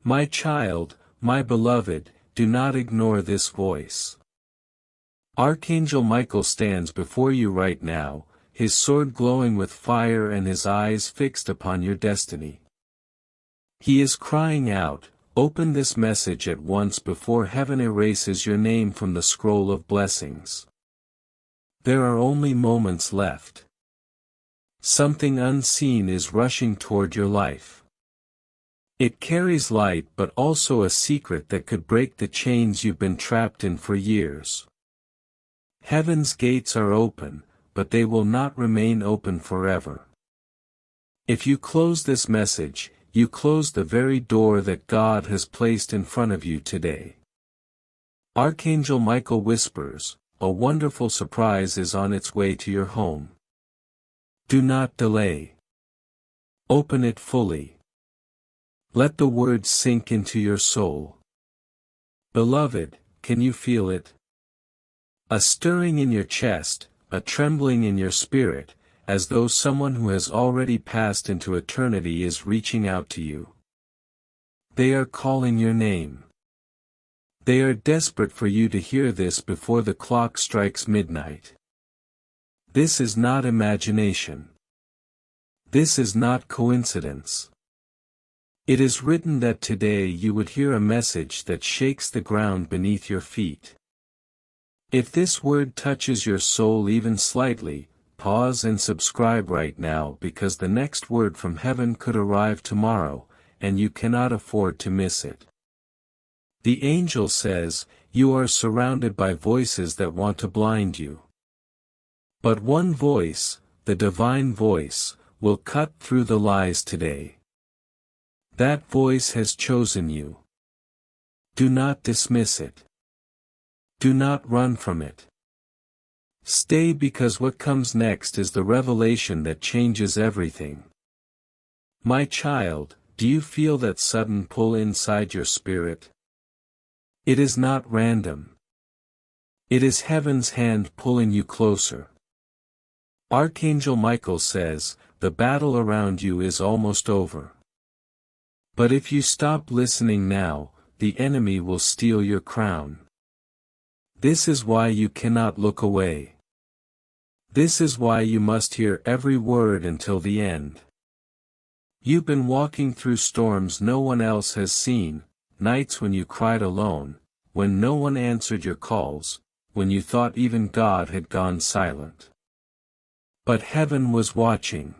My child, my beloved, do not ignore this voice. Archangel Michael stands before you right now, his sword glowing with fire and his eyes fixed upon your destiny. He is crying out, "Open this message at once before heaven erases your name from the scroll of blessings." There are only moments left. Something unseen is rushing toward your life. It carries light but also a secret that could break the chains you've been trapped in for years. Heaven's gates are open, but they will not remain open forever. If you close this message, you close the very door that God has placed in front of you today. Archangel Michael whispers, "A wonderful surprise is on its way to your home. Do not delay. Open it fully. Let the words sink into your soul." Beloved, can you feel it? A stirring in your chest, a trembling in your spirit, as though someone who has already passed into eternity is reaching out to you. They are calling your name. They are desperate for you to hear this before the clock strikes midnight. This is not imagination. This is not coincidence. It is written that today you would hear a message that shakes the ground beneath your feet. If this word touches your soul even slightly, pause and subscribe right now, because the next word from heaven could arrive tomorrow, and you cannot afford to miss it. The angel says, "You are surrounded by voices that want to blind you. But one voice, the divine voice, will cut through the lies today. That voice has chosen you. Do not dismiss it. Do not run from it. Stay, because what comes next is the revelation that changes everything." My child, do you feel that sudden pull inside your spirit? It is not random. It is heaven's hand pulling you closer. Archangel Michael says, "The battle around you is almost over. But if you stop listening now, the enemy will steal your crown. This is why you cannot look away. This is why you must hear every word until the end. You've been walking through storms no one else has seen, nights when you cried alone, when no one answered your calls, when you thought even God had gone silent. But heaven was watching.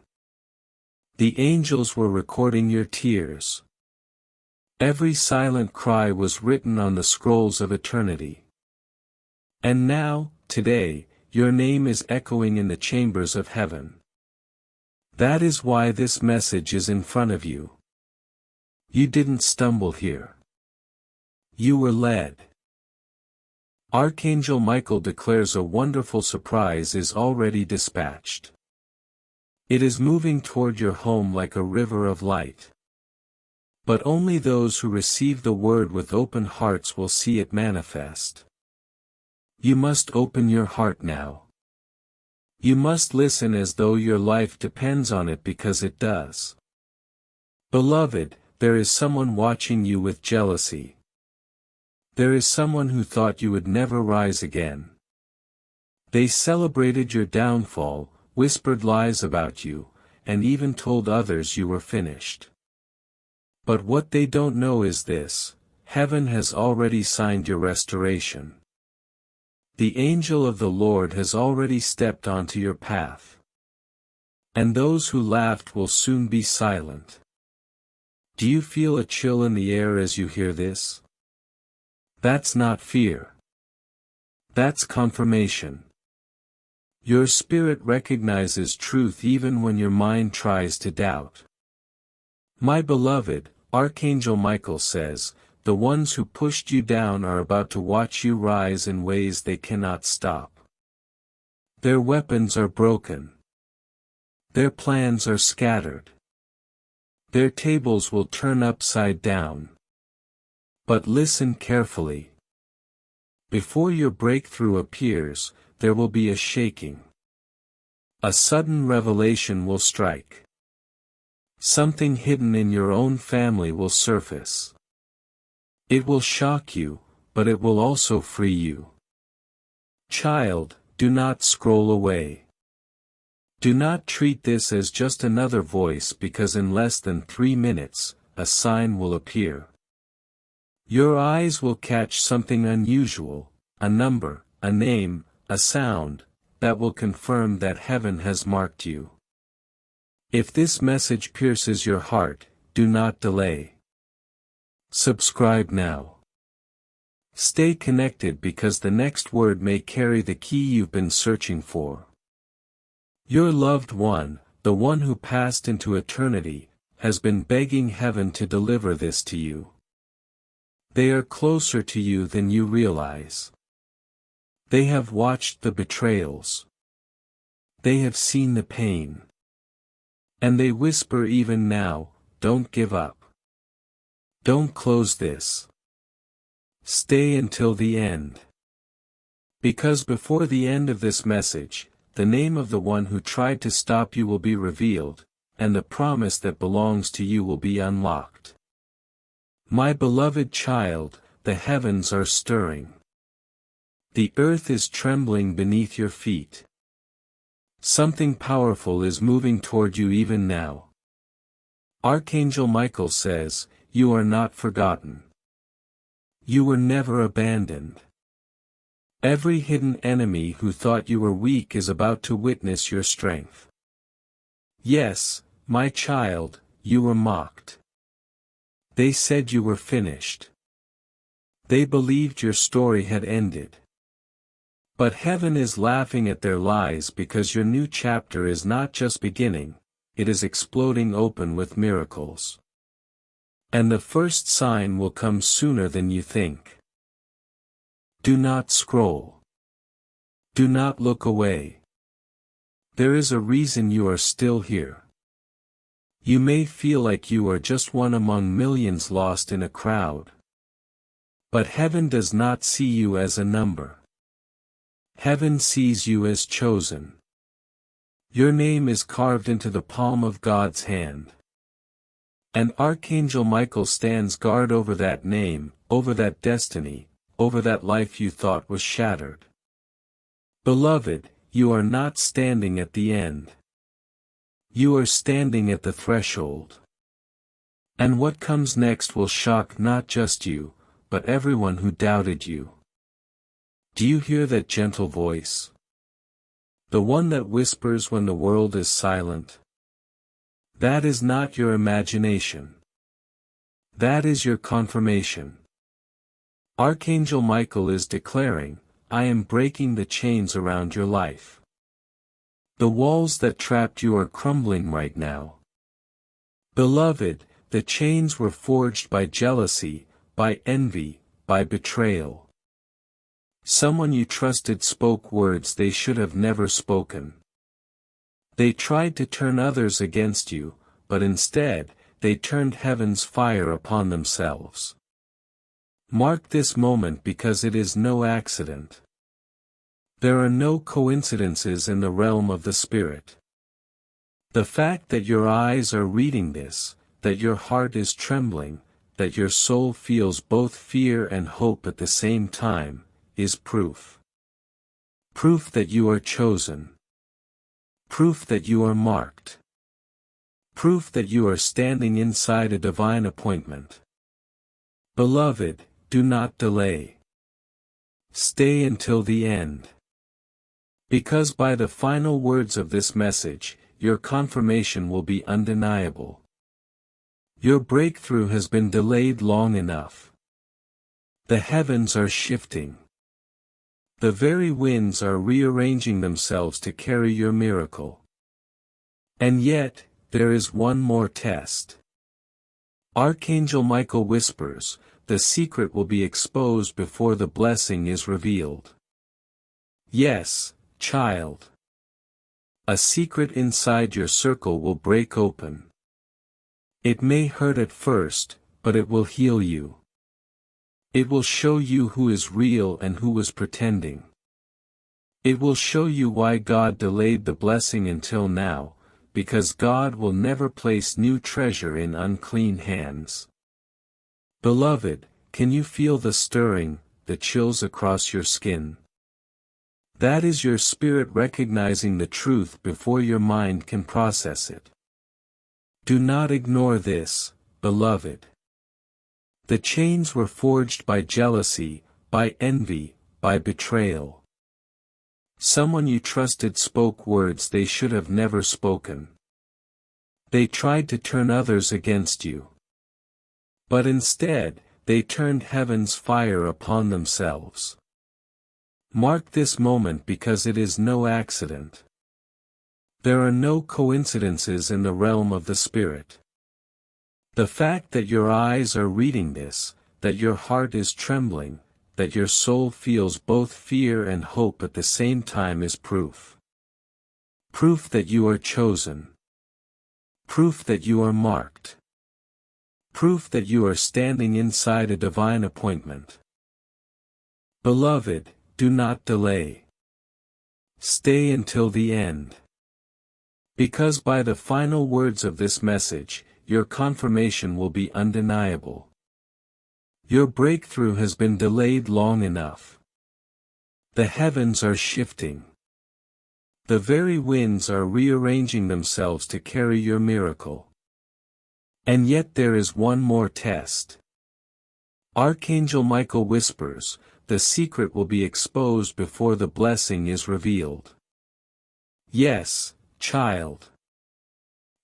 The angels were recording your tears. Every silent cry was written on the scrolls of eternity. And now, today, your name is echoing in the chambers of heaven. That is why this message is in front of you. You didn't stumble here. You were led. Archangel Michael declares a wonderful surprise is already dispatched. It is moving toward your home like a river of light. But only those who receive the word with open hearts will see it manifest. You must open your heart now. You must listen as though your life depends on it, because it does. Beloved, there is someone watching you with jealousy. There is someone who thought you would never rise again. They celebrated your downfall, whispered lies about you, and even told others you were finished. But what they don't know is this: heaven has already signed your restoration. The angel of the Lord has already stepped onto your path. And those who laughed will soon be silent. Do you feel a chill in the air as you hear this? That's not fear. That's confirmation. Your spirit recognizes truth even when your mind tries to doubt. My beloved, Archangel Michael says, the ones who pushed you down are about to watch you rise in ways they cannot stop. Their weapons are broken. Their plans are scattered. Their tables will turn upside down. But listen carefully. Before your breakthrough appears, there will be a shaking. A sudden revelation will strike. Something hidden in your own family will surface. It will shock you, but it will also free you. Child, do not scroll away. Do not treat this as just another voice, because in less than 3 minutes, a sign will appear. Your eyes will catch something unusual, a number, a name, a sound, that will confirm that heaven has marked you. If this message pierces your heart, do not delay. Subscribe now. Stay connected, because the next word may carry the key you've been searching for. Your loved one, the one who passed into eternity, has been begging heaven to deliver this to you. They are closer to you than you realize. They have watched the betrayals. They have seen the pain. And they whisper even now, don't give up. Don't close this. Stay until the end. Because before the end of this message, the name of the one who tried to stop you will be revealed, and the promise that belongs to you will be unlocked. My beloved child, the heavens are stirring. The earth is trembling beneath your feet. Something powerful is moving toward you even now. Archangel Michael says, you are not forgotten. You were never abandoned. Every hidden enemy who thought you were weak is about to witness your strength. Yes, my child, you were mocked. They said you were finished. They believed your story had ended. But heaven is laughing at their lies, because your new chapter is not just beginning, it is exploding open with miracles. And the first sign will come sooner than you think. Do not scroll. Do not look away. There is a reason you are still here. You may feel like you are just one among millions lost in a crowd. But heaven does not see you as a number. Heaven sees you as chosen. Your name is carved into the palm of God's hand. And Archangel Michael stands guard over that name, over that destiny, over that life you thought was shattered. Beloved, you are not standing at the end. You are standing at the threshold. And what comes next will shock not just you, but everyone who doubted you. Do you hear that gentle voice? The one that whispers when the world is silent? That is not your imagination. That is your confirmation. Archangel Michael is declaring, I am breaking the chains around your life. The walls that trapped you are crumbling right now. Beloved, the chains were forged by jealousy, by envy, by betrayal. Someone you trusted spoke words they should have never spoken. They tried to turn others against you, but instead, they turned heaven's fire upon themselves. Mark this moment, because it is no accident. There are no coincidences in the realm of the Spirit. The fact that your eyes are reading this, that your heart is trembling, that your soul feels both fear and hope at the same time, is proof. Proof that you are chosen. Proof that you are marked. Proof that you are standing inside a divine appointment. Beloved, do not delay. Stay until the end. Because by the final words of this message, your confirmation will be undeniable. Your breakthrough has been delayed long enough. The heavens are shifting. The very winds are rearranging themselves to carry your miracle. And yet, there is one more test. Archangel Michael whispers, the secret will be exposed before the blessing is revealed. Yes, child. A secret inside your circle will break open. It may hurt at first, but it will heal you. It will show you who is real and who was pretending. It will show you why God delayed the blessing until now, because God will never place new treasure in unclean hands. Beloved, can you feel the stirring, the chills across your skin? That is your spirit recognizing the truth before your mind can process it. Do not ignore this, beloved. The chains were forged by jealousy, by envy, by betrayal. Someone you trusted spoke words they should have never spoken. They tried to turn others against you. But instead, they turned heaven's fire upon themselves. Mark this moment because it is no accident. There are no coincidences in the realm of the Spirit. The fact that your eyes are reading this, that your heart is trembling, that your soul feels both fear and hope at the same time is proof. Proof that you are chosen. Proof that you are marked. Proof that you are standing inside a divine appointment. Beloved, do not delay. Stay until the end. Because by the final words of this message, your confirmation will be undeniable. Your breakthrough has been delayed long enough. The heavens are shifting. The very winds are rearranging themselves to carry your miracle. And yet there is one more test. Archangel Michael whispers, the secret will be exposed before the blessing is revealed. Yes, child.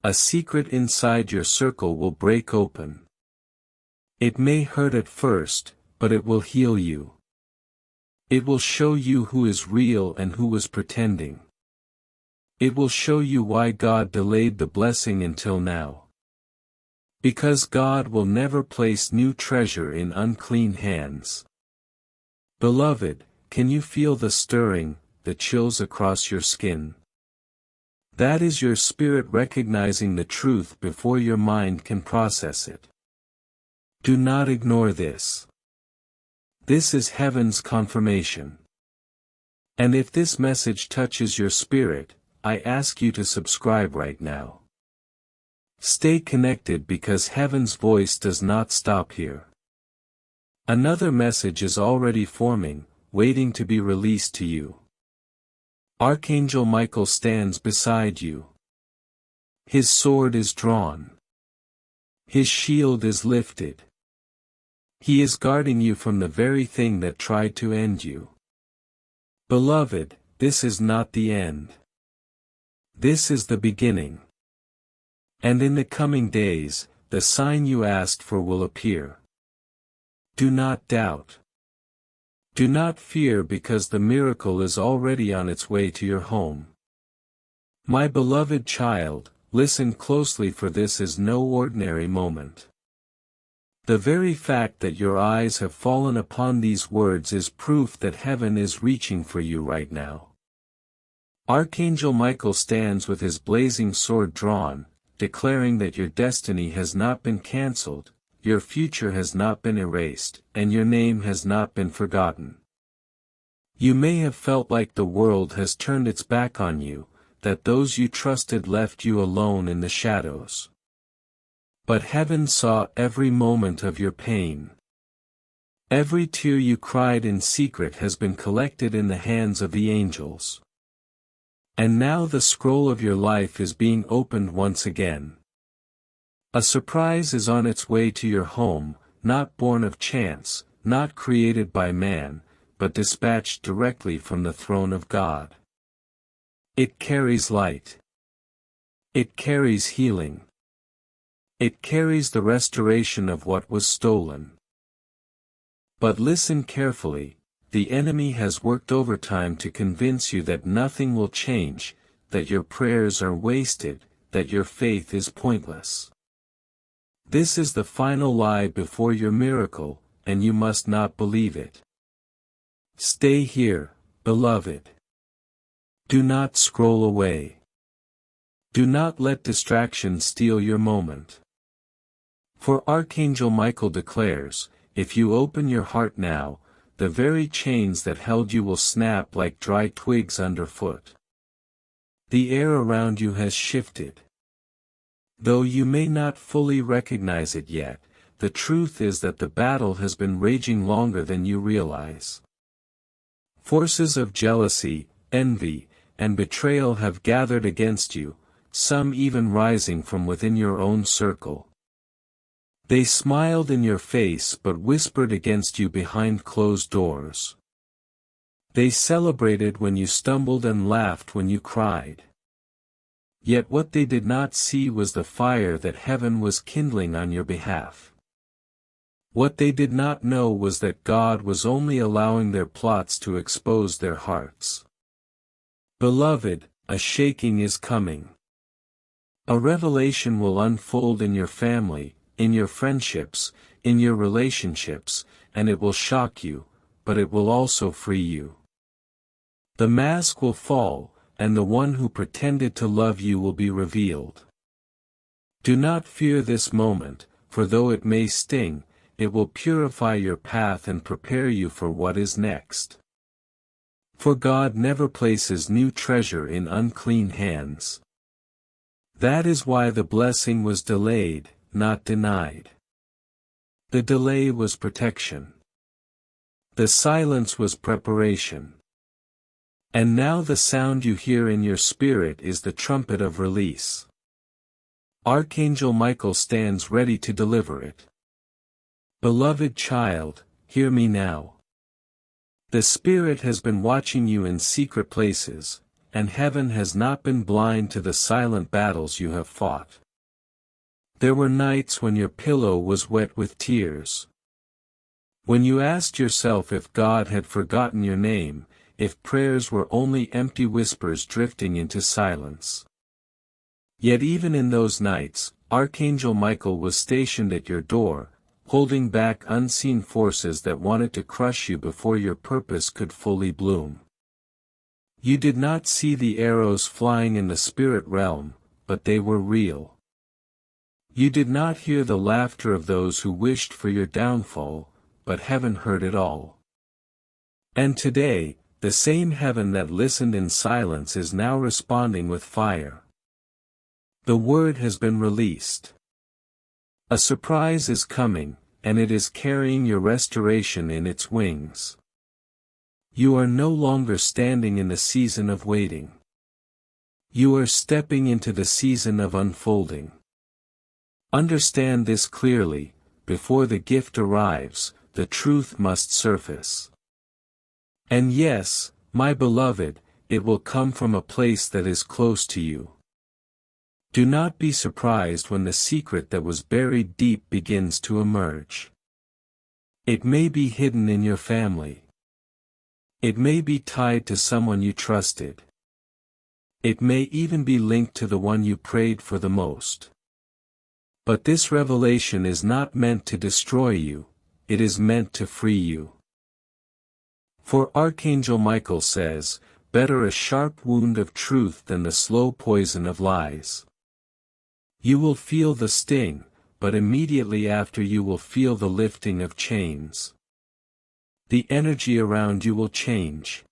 A secret inside your circle will break open. It may hurt at first, but it will heal you. It will show you who is real and who was pretending. It will show you why God delayed the blessing until now. Because God will never place new treasure in unclean hands. Beloved, can you feel the stirring, the chills across your skin? That is your spirit recognizing the truth before your mind can process it. Do not ignore this. This is heaven's confirmation. And if this message touches your spirit, I ask you to subscribe right now. Stay connected because heaven's voice does not stop here. Another message is already forming, waiting to be released to you. Archangel Michael stands beside you. His sword is drawn. His shield is lifted. He is guarding you from the very thing that tried to end you. Beloved, this is not the end. This is the beginning. And in the coming days, the sign you asked for will appear. Do not doubt. Do not fear because the miracle is already on its way to your home. My beloved child, listen closely for this is no ordinary moment. The very fact that your eyes have fallen upon these words is proof that heaven is reaching for you right now. Archangel Michael stands with his blazing sword drawn, declaring that your destiny has not been cancelled, your future has not been erased, and your name has not been forgotten. You may have felt like the world has turned its back on you, that those you trusted left you alone in the shadows. But heaven saw every moment of your pain. Every tear you cried in secret has been collected in the hands of the angels. And now the scroll of your life is being opened once again. A surprise is on its way to your home, not born of chance, not created by man, but dispatched directly from the throne of God. It carries light. It carries healing. It carries the restoration of what was stolen. But listen carefully, the enemy has worked overtime to convince you that nothing will change, that your prayers are wasted, that your faith is pointless. This is the final lie before your miracle, and you must not believe it. Stay here, beloved. Do not scroll away. Do not let distraction steal your moment. For Archangel Michael declares, if you open your heart now, the very chains that held you will snap like dry twigs underfoot. The air around you has shifted. Though you may not fully recognize it yet, the truth is that the battle has been raging longer than you realize. Forces of jealousy, envy, and betrayal have gathered against you, some even rising from within your own circle. They smiled in your face but whispered against you behind closed doors. They celebrated when you stumbled and laughed when you cried. Yet what they did not see was the fire that heaven was kindling on your behalf. What they did not know was that God was only allowing their plots to expose their hearts. Beloved, a shaking is coming. A revelation will unfold in your family, in your friendships, in your relationships, and it will shock you, but it will also free you. The mask will fall, and the one who pretended to love you will be revealed. Do not fear this moment, for though it may sting, it will purify your path and prepare you for what is next. For God never places new treasure in unclean hands. That is why the blessing was delayed, not denied. The delay was protection. The silence was preparation. And now the sound you hear in your spirit is the trumpet of release. Archangel Michael stands ready to deliver it. Beloved child, hear me now. The Spirit has been watching you in secret places, and heaven has not been blind to the silent battles you have fought. There were nights when your pillow was wet with tears. When you asked yourself if God had forgotten your name, if prayers were only empty whispers drifting into silence. Yet even in those nights, Archangel Michael was stationed at your door, holding back unseen forces that wanted to crush you before your purpose could fully bloom. You did not see the arrows flying in the spirit realm, but they were real. You did not hear the laughter of those who wished for your downfall, but heaven heard it all. And today, the same heaven that listened in silence is now responding with fire. The word has been released. A surprise is coming, and it is carrying your restoration in its wings. You are no longer standing in the season of waiting. You are stepping into the season of unfolding. Understand this clearly: before the gift arrives, the truth must surface. And yes, my beloved, it will come from a place that is close to you. Do not be surprised when the secret that was buried deep begins to emerge. It may be hidden in your family. It may be tied to someone you trusted. It may even be linked to the one you prayed for the most. But this revelation is not meant to destroy you, it is meant to free you. For Archangel Michael says, "Better a sharp wound of truth than the slow poison of lies." You will feel the sting, but immediately after you will feel the lifting of chains. The energy around you will change.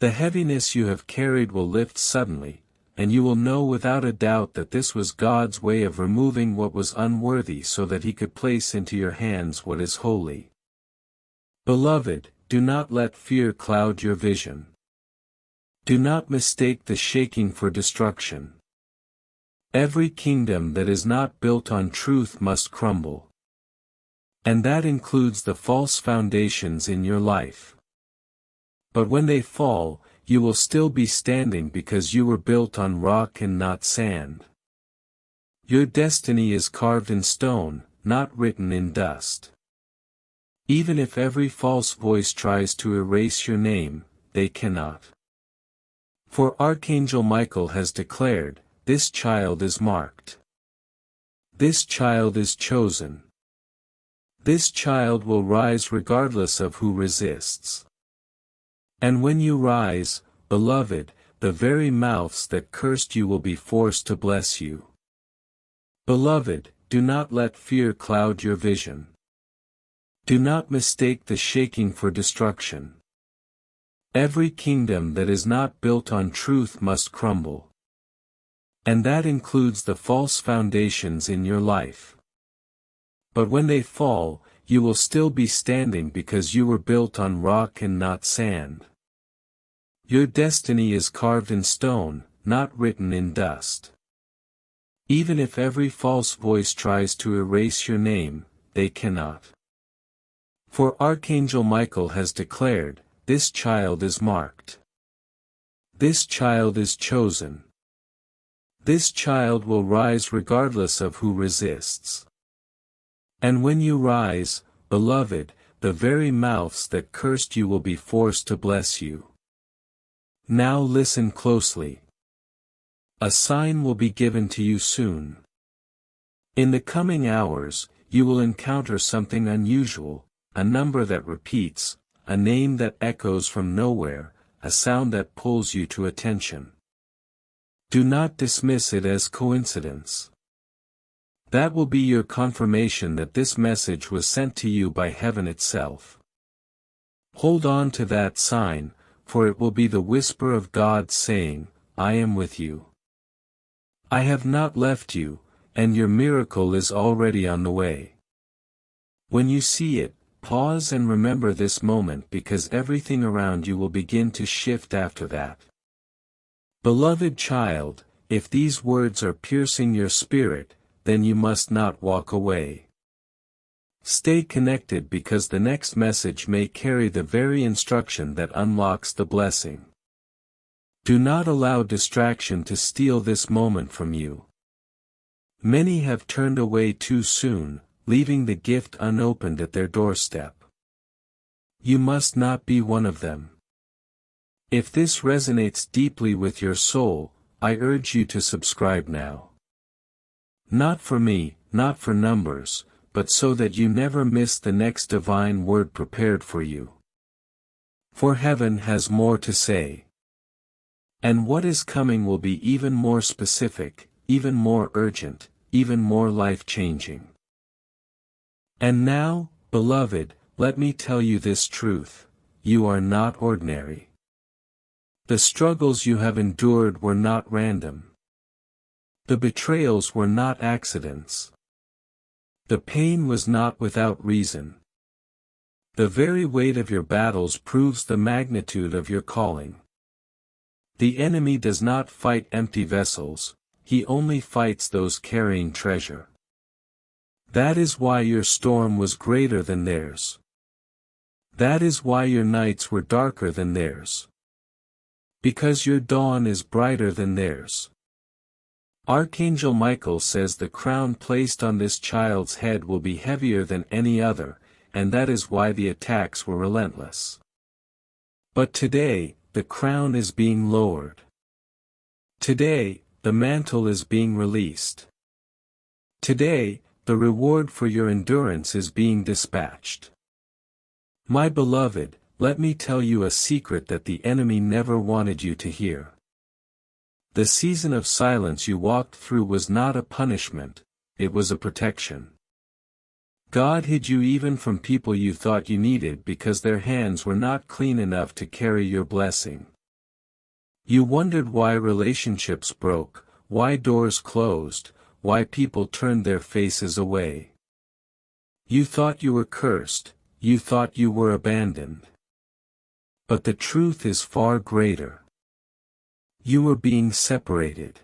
The heaviness you have carried will lift suddenly, and you will know without a doubt that this was God's way of removing what was unworthy so that He could place into your hands what is holy. Beloved, do not let fear cloud your vision. Do not mistake the shaking for destruction. Every kingdom that is not built on truth must crumble. And that includes the false foundations in your life. But when they fall, you will still be standing because you were built on rock and not sand. Your destiny is carved in stone, not written in dust. Even if every false voice tries to erase your name, they cannot. For Archangel Michael has declared, "This child is marked. This child is chosen. This child will rise regardless of who resists." And when you rise, beloved, the very mouths that cursed you will be forced to bless you. Beloved, do not let fear cloud your vision. Do not mistake the shaking for destruction. Every kingdom that is not built on truth must crumble. And that includes the false foundations in your life. But when they fall, you will still be standing because you were built on rock and not sand. Your destiny is carved in stone, not written in dust. Even if every false voice tries to erase your name, they cannot. For Archangel Michael has declared, this child is marked. This child is chosen. This child will rise regardless of who resists. And when you rise, beloved, the very mouths that cursed you will be forced to bless you. Now listen closely. A sign will be given to you soon. In the coming hours, you will encounter something unusual, a number that repeats, a name that echoes from nowhere, a sound that pulls you to attention. Do not dismiss it as coincidence. That will be your confirmation that this message was sent to you by heaven itself. Hold on to that sign, for it will be the whisper of God saying, I am with you. I have not left you, and your miracle is already on the way. When you see it, pause and remember this moment because everything around you will begin to shift after that. Beloved child, if these words are piercing your spirit, then you must not walk away. Stay connected because the next message may carry the very instruction that unlocks the blessing. Do not allow distraction to steal this moment from you. Many have turned away too soon, leaving the gift unopened at their doorstep. You must not be one of them. If this resonates deeply with your soul, I urge you to subscribe now. Not for me, not for numbers, but so that you never miss the next divine word prepared for you. For heaven has more to say. And what is coming will be even more specific, even more urgent, even more life-changing. And now, beloved, let me tell you this truth: you are not ordinary. The struggles you have endured were not random. The betrayals were not accidents. The pain was not without reason. The very weight of your battles proves the magnitude of your calling. The enemy does not fight empty vessels, he only fights those carrying treasure. That is why your storm was greater than theirs. That is why your nights were darker than theirs. Because your dawn is brighter than theirs. Archangel Michael says the crown placed on this child's head will be heavier than any other, and that is why the attacks were relentless. But today, the crown is being lowered. Today, the mantle is being released. Today, the reward for your endurance is being dispatched. My beloved, let me tell you a secret that the enemy never wanted you to hear. The season of silence you walked through was not a punishment, it was a protection. God hid you even from people you thought you needed because their hands were not clean enough to carry your blessing. You wondered why relationships broke, why doors closed, why people turned their faces away. You thought you were cursed, you thought you were abandoned. But the truth is far greater. You were being separated.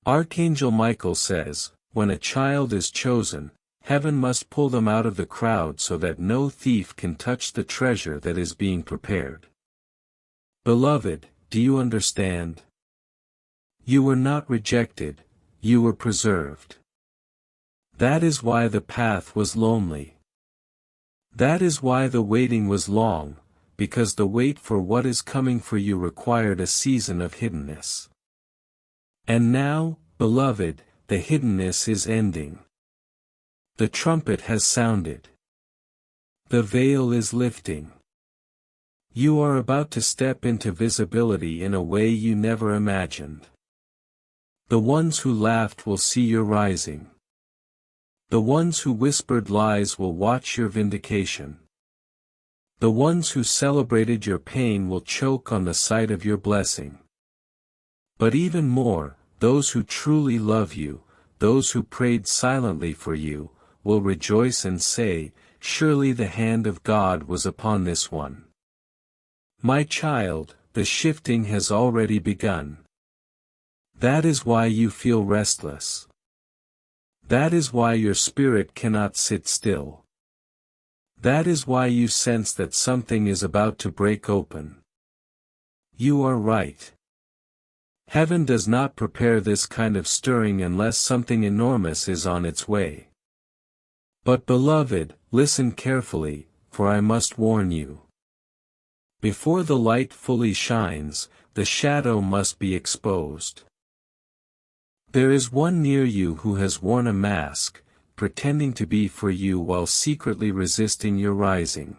Archangel Michael says, when a child is chosen, heaven must pull them out of the crowd so that no thief can touch the treasure that is being prepared. Beloved, do you understand? You were not rejected, you were preserved. That is why the path was lonely. That is why the waiting was long, because the wait for what is coming for you required a season of hiddenness. And now, beloved, the hiddenness is ending. The trumpet has sounded. The veil is lifting. You are about to step into visibility in a way you never imagined. The ones who laughed will see your rising. The ones who whispered lies will watch your vindication. The ones who celebrated your pain will choke on the sight of your blessing. But even more, those who truly love you, those who prayed silently for you, will rejoice and say, "Surely the hand of God was upon this one." My child, the shifting has already begun. That is why you feel restless. That is why your spirit cannot sit still. That is why you sense that something is about to break open. You are right. Heaven does not prepare this kind of stirring unless something enormous is on its way. But beloved, listen carefully, for I must warn you. Before the light fully shines, the shadow must be exposed. There is one near you who has worn a mask, pretending to be for you while secretly resisting your rising.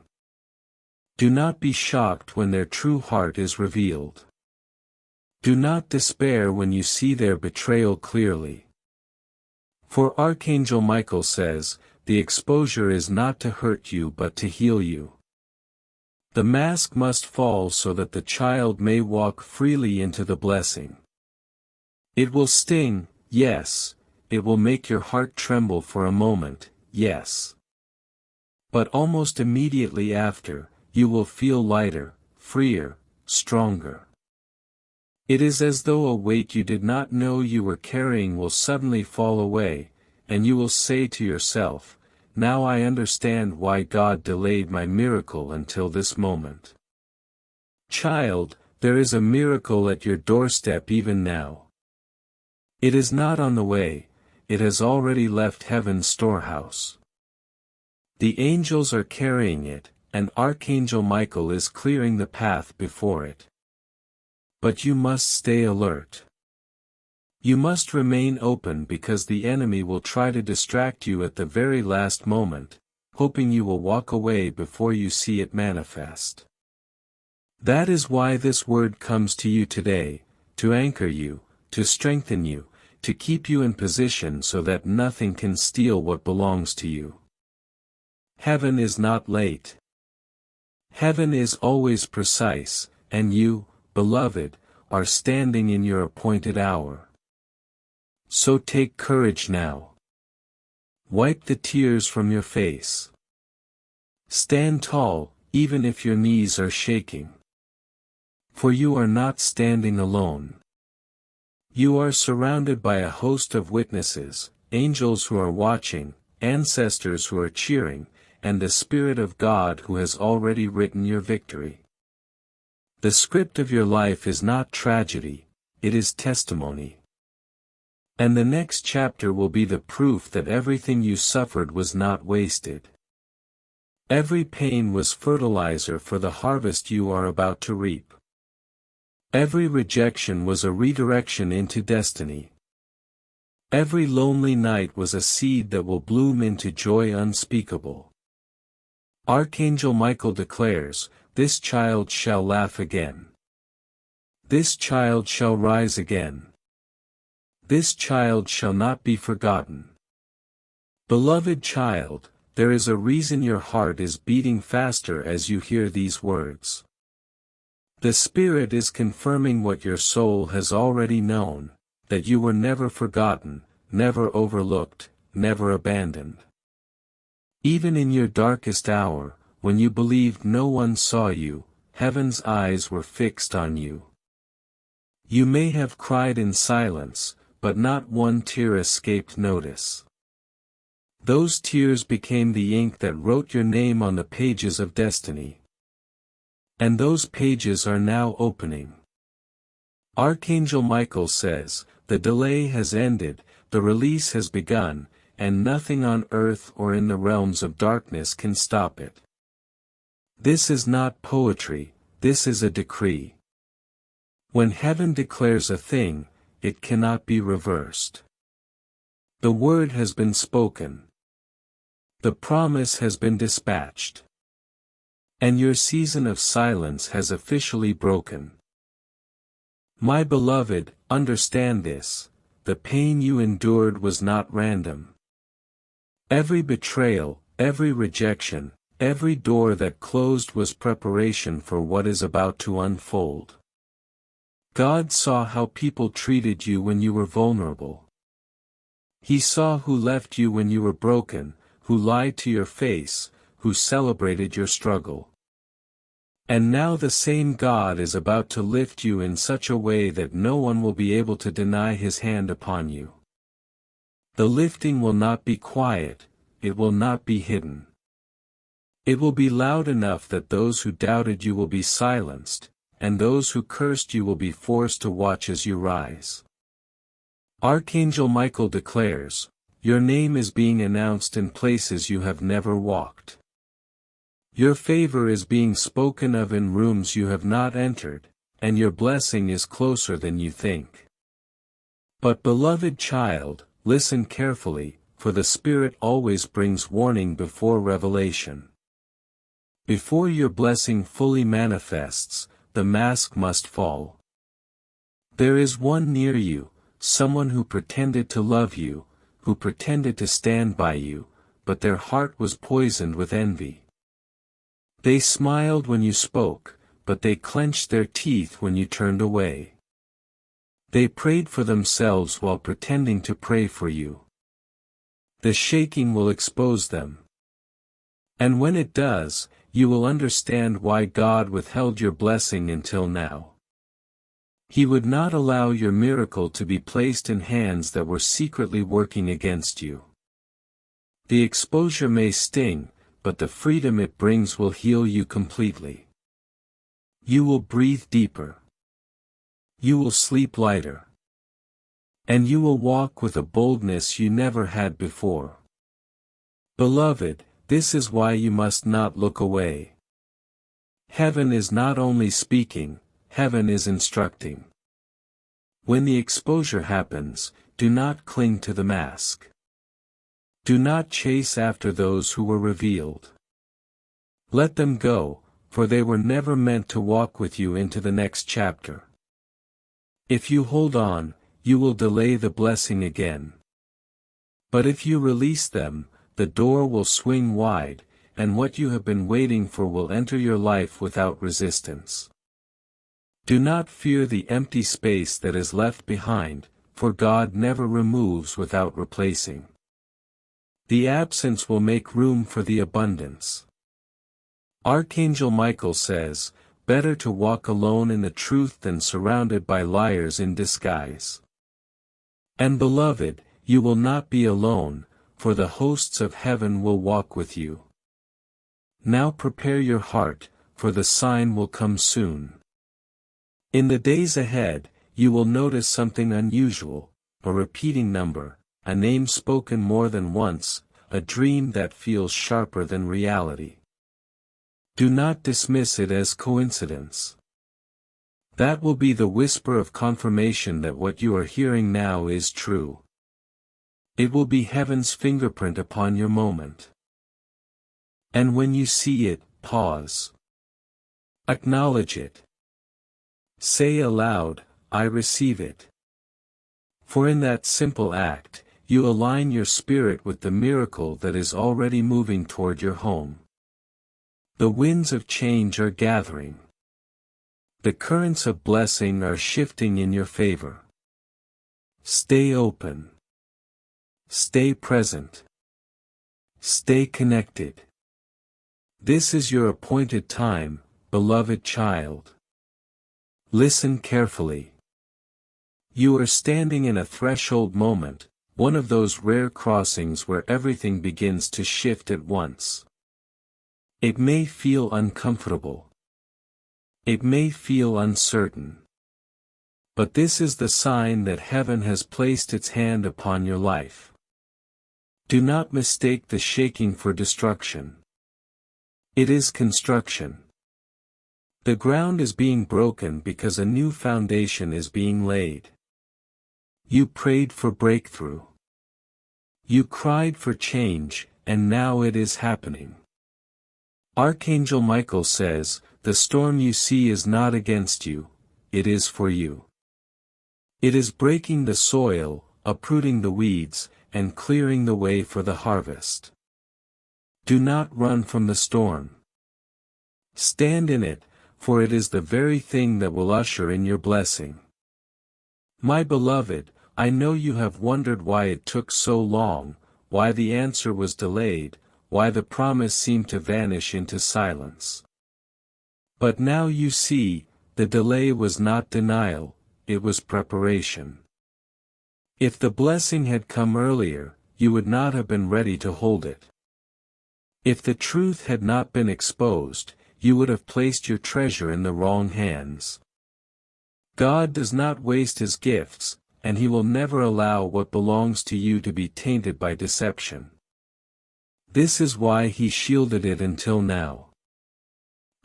Do not be shocked when their true heart is revealed. Do not despair when you see their betrayal clearly. For Archangel Michael says, the exposure is not to hurt you but to heal you. The mask must fall so that the child may walk freely into the blessing. It will sting, yes, it will make your heart tremble for a moment, yes. But almost immediately after, you will feel lighter, freer, stronger. It is as though a weight you did not know you were carrying will suddenly fall away, and you will say to yourself, "Now I understand why God delayed my miracle until this moment." Child, there is a miracle at your doorstep even now. It is not on the way, it has already left heaven's storehouse. The angels are carrying it, and Archangel Michael is clearing the path before it. But you must stay alert. You must remain open because the enemy will try to distract you at the very last moment, hoping you will walk away before you see it manifest. That is why this word comes to you today, to anchor you, to strengthen you, to keep you in position so that nothing can steal what belongs to you. Heaven is not late. Heaven is always precise, and you, beloved, are standing in your appointed hour. So take courage now. Wipe the tears from your face. Stand tall, even if your knees are shaking. For you are not standing alone. You are surrounded by a host of witnesses, angels who are watching, ancestors who are cheering, and the Spirit of God who has already written your victory. The script of your life is not tragedy, it is testimony. And the next chapter will be the proof that everything you suffered was not wasted. Every pain was fertilizer for the harvest you are about to reap. Every rejection was a redirection into destiny. Every lonely night was a seed that will bloom into joy unspeakable. Archangel Michael declares, "This child shall laugh again. This child shall rise again. This child shall not be forgotten." Beloved child, there is a reason your heart is beating faster as you hear these words. The Spirit is confirming what your soul has already known, that you were never forgotten, never overlooked, never abandoned. Even in your darkest hour, when you believed no one saw you, heaven's eyes were fixed on you. You may have cried in silence, but not one tear escaped notice. Those tears became the ink that wrote your name on the pages of destiny. And those pages are now opening. Archangel Michael says, the delay has ended, the release has begun, and nothing on earth or in the realms of darkness can stop it. This is not poetry, this is a decree. When heaven declares a thing, it cannot be reversed. The word has been spoken. The promise has been dispatched. And your season of silence has officially broken. My beloved, understand this, the pain you endured was not random. Every betrayal, every rejection, every door that closed was preparation for what is about to unfold. God saw how people treated you when you were vulnerable. He saw who left you when you were broken, who lied to your face, who celebrated your struggle. And now the same God is about to lift you in such a way that no one will be able to deny his hand upon you. The lifting will not be quiet, it will not be hidden. It will be loud enough that those who doubted you will be silenced, and those who cursed you will be forced to watch as you rise. Archangel Michael declares, your name is being announced in places you have never walked. Your favor is being spoken of in rooms you have not entered, and your blessing is closer than you think. But beloved child, listen carefully, for the Spirit always brings warning before revelation. Before your blessing fully manifests, the mask must fall. There is one near you, someone who pretended to love you, who pretended to stand by you, but their heart was poisoned with envy. They smiled when you spoke, but they clenched their teeth when you turned away. They prayed for themselves while pretending to pray for you. The shaking will expose them. And when it does, you will understand why God withheld your blessing until now. He would not allow your miracle to be placed in hands that were secretly working against you. The exposure may sting, but the freedom it brings will heal you completely. You will breathe deeper. You will sleep lighter. And you will walk with a boldness you never had before. Beloved, this is why you must not look away. Heaven is not only speaking, heaven is instructing. When the exposure happens, do not cling to the mask. Do not chase after those who were revealed. Let them go, for they were never meant to walk with you into the next chapter. If you hold on, you will delay the blessing again. But if you release them, the door will swing wide, and what you have been waiting for will enter your life without resistance. Do not fear the empty space that is left behind, for God never removes without replacing. The absence will make room for the abundance. Archangel Michael says, better to walk alone in the truth than surrounded by liars in disguise. And beloved, you will not be alone, for the hosts of heaven will walk with you. Now prepare your heart, for the sign will come soon. In the days ahead, you will notice something unusual, a repeating number, a name spoken more than once, a dream that feels sharper than reality. Do not dismiss it as coincidence. That will be the whisper of confirmation that what you are hearing now is true. It will be heaven's fingerprint upon your moment. And when you see it, pause. Acknowledge it. Say aloud, I receive it. For in that simple act, you align your spirit with the miracle that is already moving toward your home. The winds of change are gathering. The currents of blessing are shifting in your favor. Stay open. Stay present. Stay connected. This is your appointed time, beloved child. Listen carefully. You are standing in a threshold moment, one of those rare crossings where everything begins to shift at once. It may feel uncomfortable. It may feel uncertain. But this is the sign that heaven has placed its hand upon your life. Do not mistake the shaking for destruction. It is construction. The ground is being broken because a new foundation is being laid. You prayed for breakthrough. You cried for change, and now it is happening. Archangel Michael says, the storm you see is not against you, it is for you. It is breaking the soil, uprooting the weeds, and clearing the way for the harvest. Do not run from the storm. Stand in it, for it is the very thing that will usher in your blessing. My beloved, I know you have wondered why it took so long, why the answer was delayed, why the promise seemed to vanish into silence. But now you see, the delay was not denial, it was preparation. If the blessing had come earlier, you would not have been ready to hold it. If the truth had not been exposed, you would have placed your treasure in the wrong hands. God does not waste his gifts, and he will never allow what belongs to you to be tainted by deception. This is why he shielded it until now.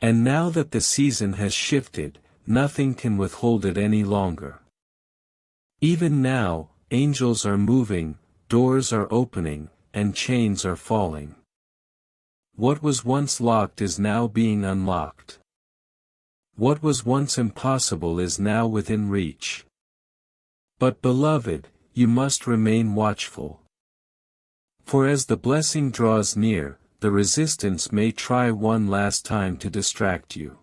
And now that the season has shifted, nothing can withhold it any longer. Even now, angels are moving, doors are opening, and chains are falling. What was once locked is now being unlocked. What was once impossible is now within reach. But beloved, you must remain watchful. For as the blessing draws near, the resistance may try one last time to distract you.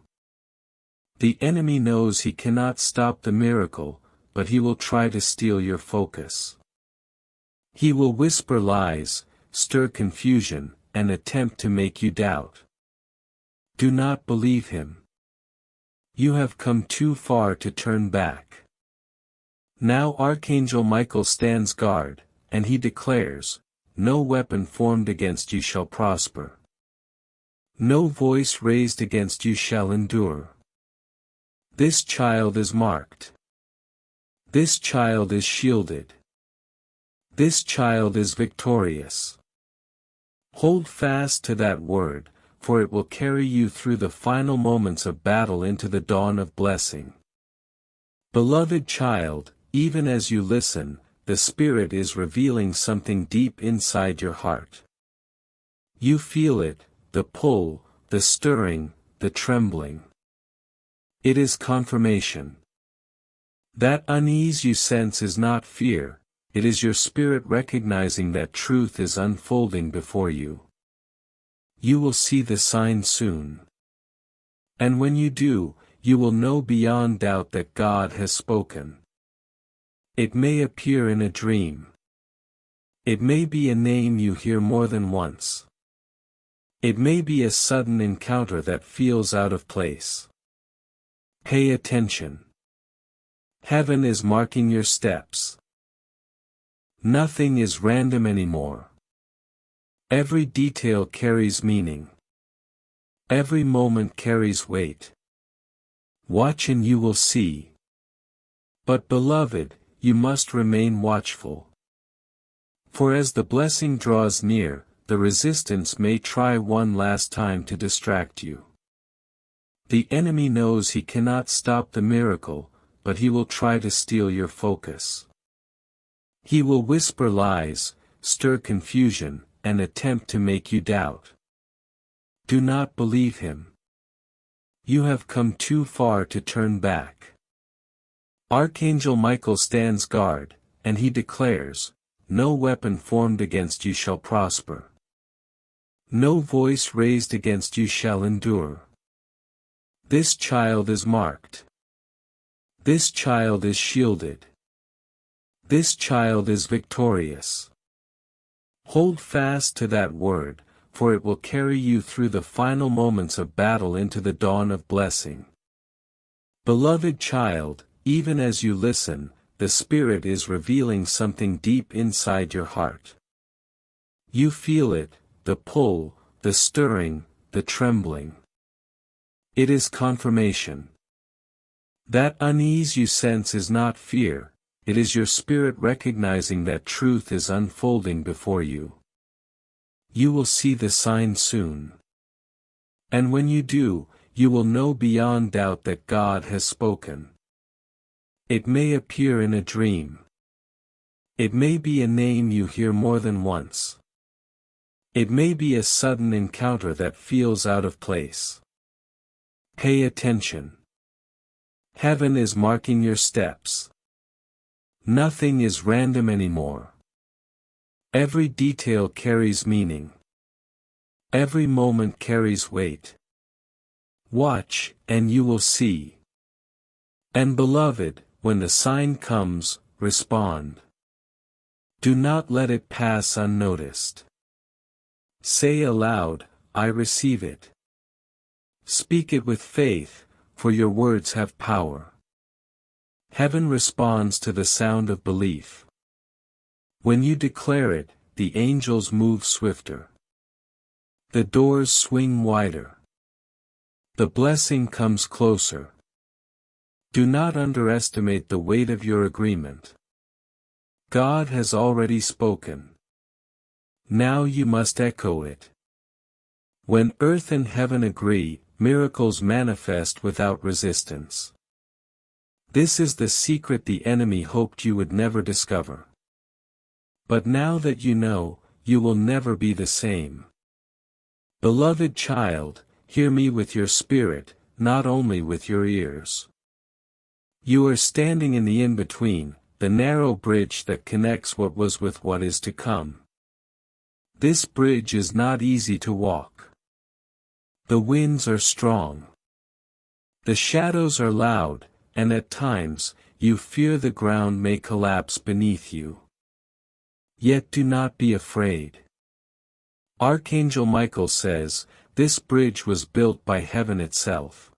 The enemy knows he cannot stop the miracle, but he will try to steal your focus. He will whisper lies, stir confusion, and attempt to make you doubt. Do not believe him. You have come too far to turn back. Now Archangel Michael stands guard, and he declares, "No weapon formed against you shall prosper. No voice raised against you shall endure. This child is marked. This child is shielded. This child is victorious." Hold fast to that word, for it will carry you through the final moments of battle into the dawn of blessing. Beloved child, even as you listen, the Spirit is revealing something deep inside your heart. You feel it, the pull, the stirring, the trembling. It is confirmation. That unease you sense is not fear, it is your spirit recognizing that truth is unfolding before you. You will see the sign soon. And when you do, you will know beyond doubt that God has spoken. It may appear in a dream. It may be a name you hear more than once. It may be a sudden encounter that feels out of place. Pay attention. Heaven is marking your steps. Nothing is random anymore. Every detail carries meaning. Every moment carries weight. Watch and you will see. But beloved, you must remain watchful. For as the blessing draws near, the resistance may try one last time to distract you. The enemy knows he cannot stop the miracle, but he will try to steal your focus. He will whisper lies, stir confusion, and attempt to make you doubt. Do not believe him. You have come too far to turn back. Archangel Michael stands guard, and he declares, "No weapon formed against you shall prosper. No voice raised against you shall endure. This child is marked. This child is shielded. This child is victorious." Hold fast to that word, for it will carry you through the final moments of battle into the dawn of blessing. Beloved child, even as you listen, the Spirit is revealing something deep inside your heart. You feel it, the pull, the stirring, the trembling. It is confirmation. That unease you sense is not fear, it is your spirit recognizing that truth is unfolding before you. You will see the sign soon. And when you do, you will know beyond doubt that God has spoken. It may appear in a dream. It may be a name you hear more than once. It may be a sudden encounter that feels out of place. Pay attention. Heaven is marking your steps. Nothing is random anymore. Every detail carries meaning. Every moment carries weight. Watch, and you will see. And beloved, when the sign comes, respond. Do not let it pass unnoticed. Say aloud, I receive it. Speak it with faith, for your words have power. Heaven responds to the sound of belief. When you declare it, the angels move swifter. The doors swing wider. The blessing comes closer. Do not underestimate the weight of your agreement. God has already spoken. Now you must echo it. When earth and heaven agree, miracles manifest without resistance. This is the secret the enemy hoped you would never discover. But now that you know, you will never be the same. Beloved child, hear me with your spirit, not only with your ears. You are standing in the in-between, the narrow bridge that connects what was with what is to come. This bridge is not easy to walk. The winds are strong. The shadows are loud, and at times, you fear the ground may collapse beneath you. Yet do not be afraid. Archangel Michael says, this bridge was built by heaven itself.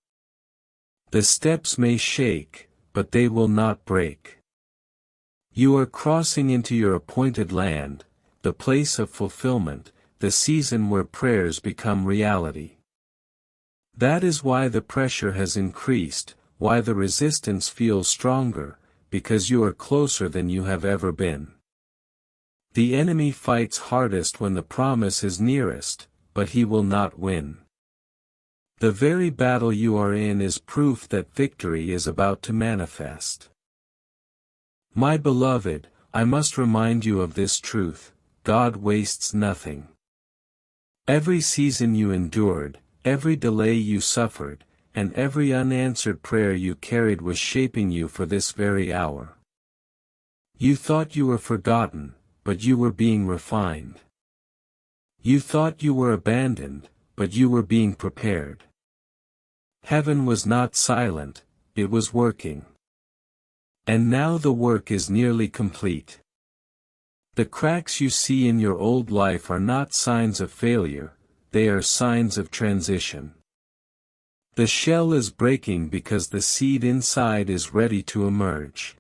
The steps may shake, but they will not break. You are crossing into your appointed land, the place of fulfillment, the season where prayers become reality. That is why the pressure has increased, why the resistance feels stronger, because you are closer than you have ever been. The enemy fights hardest when the promise is nearest, but he will not win. The very battle you are in is proof that victory is about to manifest. My beloved, I must remind you of this truth: God wastes nothing. Every season you endured, every delay you suffered, and every unanswered prayer you carried was shaping you for this very hour. You thought you were forgotten, but you were being refined. You thought you were abandoned, but you were being prepared. Heaven was not silent, it was working. And now the work is nearly complete. The cracks you see in your old life are not signs of failure, they are signs of transition. The shell is breaking because the seed inside is ready to emerge.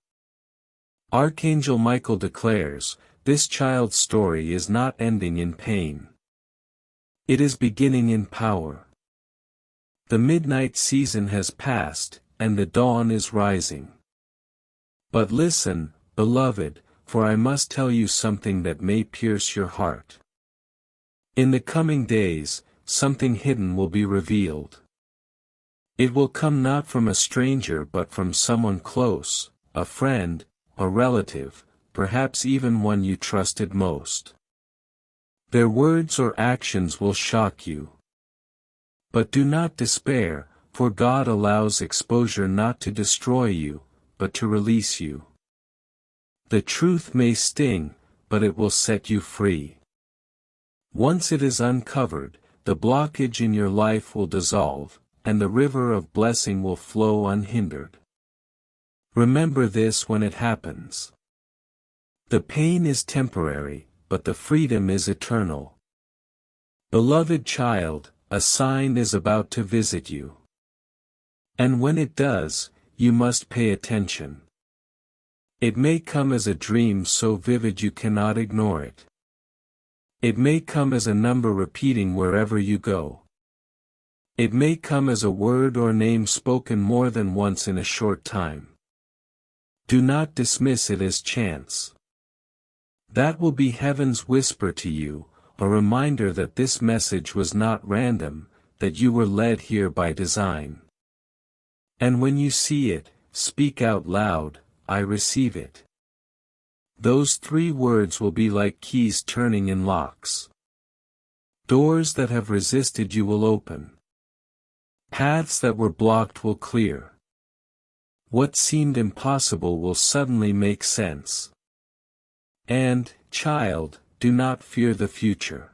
Archangel Michael declares, this child's story is not ending in pain. It is beginning in power. The midnight season has passed, and the dawn is rising. But listen, beloved, for I must tell you something that may pierce your heart. In the coming days, something hidden will be revealed. It will come not from a stranger but from someone close, a friend, a relative, perhaps even one you trusted most. Their words or actions will shock you. But do not despair, for God allows exposure not to destroy you, but to release you. The truth may sting, but it will set you free. Once it is uncovered, the blockage in your life will dissolve, and the river of blessing will flow unhindered. Remember this when it happens. The pain is temporary, but the freedom is eternal. Beloved child, a sign is about to visit you. And when it does, you must pay attention. It may come as a dream so vivid you cannot ignore it. It may come as a number repeating wherever you go. It may come as a word or name spoken more than once in a short time. Do not dismiss it as chance. That will be heaven's whisper to you, a reminder that this message was not random, that you were led here by design. And when you see it, speak out loud, I receive it. Those 3 words will be like keys turning in locks. Doors that have resisted you will open. Paths that were blocked will clear. What seemed impossible will suddenly make sense. And, child, do not fear the future.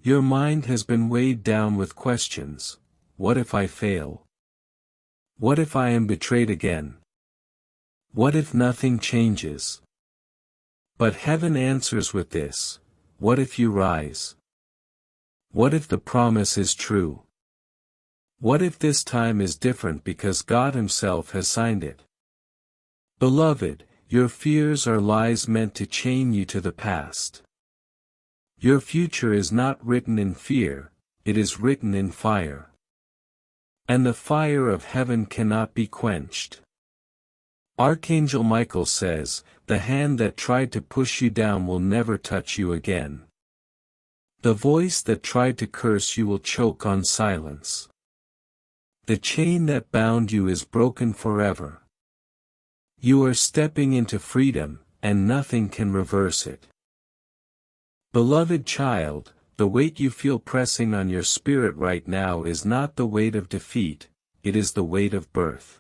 Your mind has been weighed down with questions. What if I fail? What if I am betrayed again? What if nothing changes? But heaven answers with this: what if you rise? What if the promise is true? What if this time is different because God Himself has signed it? Beloved, your fears are lies meant to chain you to the past. Your future is not written in fear, it is written in fire. And the fire of heaven cannot be quenched. Archangel Michael says, the hand that tried to push you down will never touch you again. The voice that tried to curse you will choke on silence. The chain that bound you is broken forever. You are stepping into freedom, and nothing can reverse it. Beloved child, the weight you feel pressing on your spirit right now is not the weight of defeat, it is the weight of birth.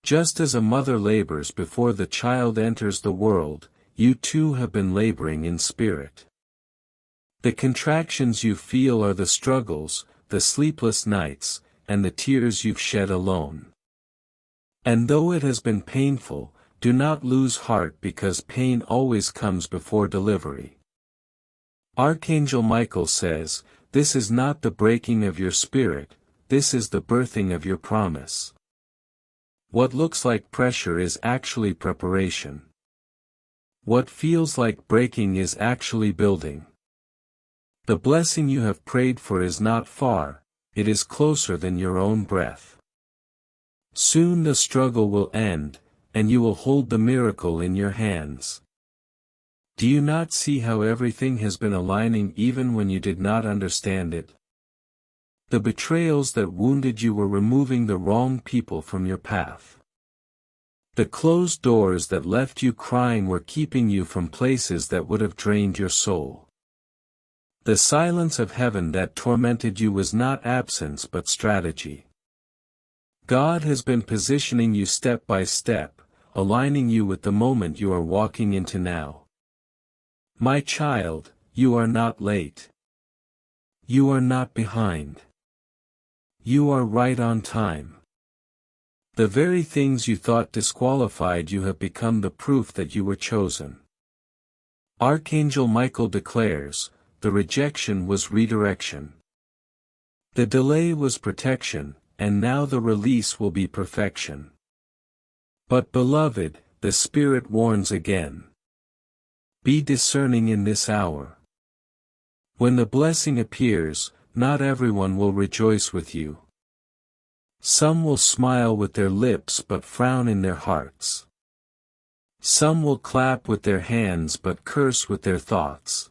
Just as a mother labors before the child enters the world, you too have been laboring in spirit. The contractions you feel are the struggles, the sleepless nights, and the tears you've shed alone. And though it has been painful, do not lose heart because pain always comes before delivery. Archangel Michael says, this is not the breaking of your spirit, this is the birthing of your promise. What looks like pressure is actually preparation. What feels like breaking is actually building. The blessing you have prayed for is not far, it is closer than your own breath. Soon the struggle will end, and you will hold the miracle in your hands. Do you not see how everything has been aligning even when you did not understand it? The betrayals that wounded you were removing the wrong people from your path. The closed doors that left you crying were keeping you from places that would have drained your soul. The silence of heaven that tormented you was not absence but strategy. God has been positioning you step by step, aligning you with the moment you are walking into now. My child, you are not late. You are not behind. You are right on time. The very things you thought disqualified you have become the proof that you were chosen. Archangel Michael declares, the rejection was redirection. The delay was protection, and now the release will be perfection. But beloved, the Spirit warns again. Be discerning in this hour. When the blessing appears, not everyone will rejoice with you. Some will smile with their lips but frown in their hearts. Some will clap with their hands but curse with their thoughts.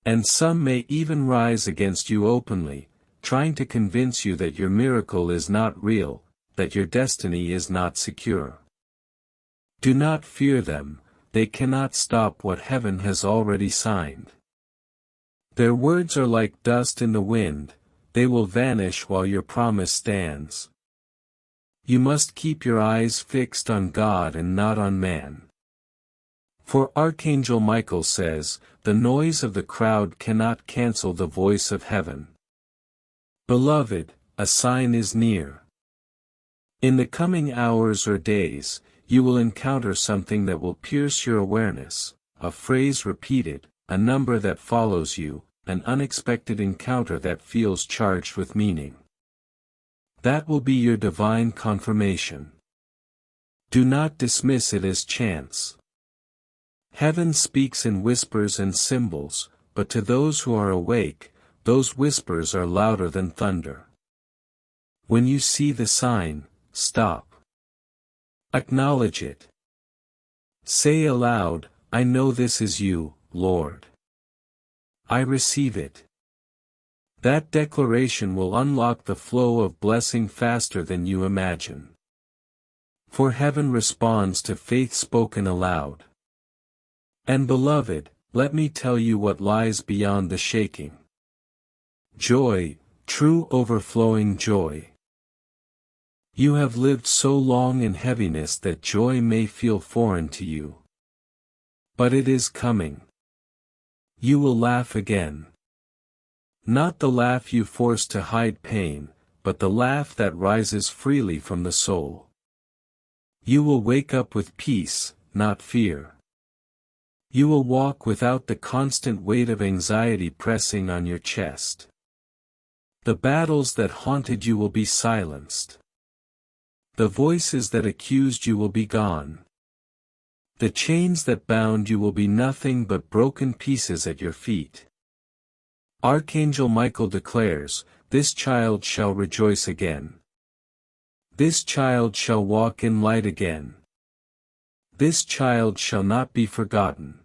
And some may even rise against you openly, trying to convince you that your miracle is not real, that your destiny is not secure. Do not fear them, they cannot stop what heaven has already signed. Their words are like dust in the wind, they will vanish while your promise stands. You must keep your eyes fixed on God and not on man. For Archangel Michael says, the noise of the crowd cannot cancel the voice of heaven. Beloved, a sign is near. In the coming hours or days, you will encounter something that will pierce your awareness, a phrase repeated, a number that follows you, an unexpected encounter that feels charged with meaning. That will be your divine confirmation. Do not dismiss it as chance. Heaven speaks in whispers and symbols, but to those who are awake, those whispers are louder than thunder. When you see the sign, stop. Acknowledge it. Say aloud, I know this is you, Lord. I receive it. That declaration will unlock the flow of blessing faster than you imagine. For heaven responds to faith spoken aloud. And beloved, let me tell you what lies beyond the shaking. Joy, true overflowing joy. You have lived so long in heaviness that joy may feel foreign to you. But it is coming. You will laugh again. Not the laugh you forced to hide pain, but the laugh that rises freely from the soul. You will wake up with peace, not fear. You will walk without the constant weight of anxiety pressing on your chest. The battles that haunted you will be silenced. The voices that accused you will be gone. The chains that bound you will be nothing but broken pieces at your feet. Archangel Michael declares, "This child shall rejoice again. This child shall walk in light again. This child shall not be forgotten."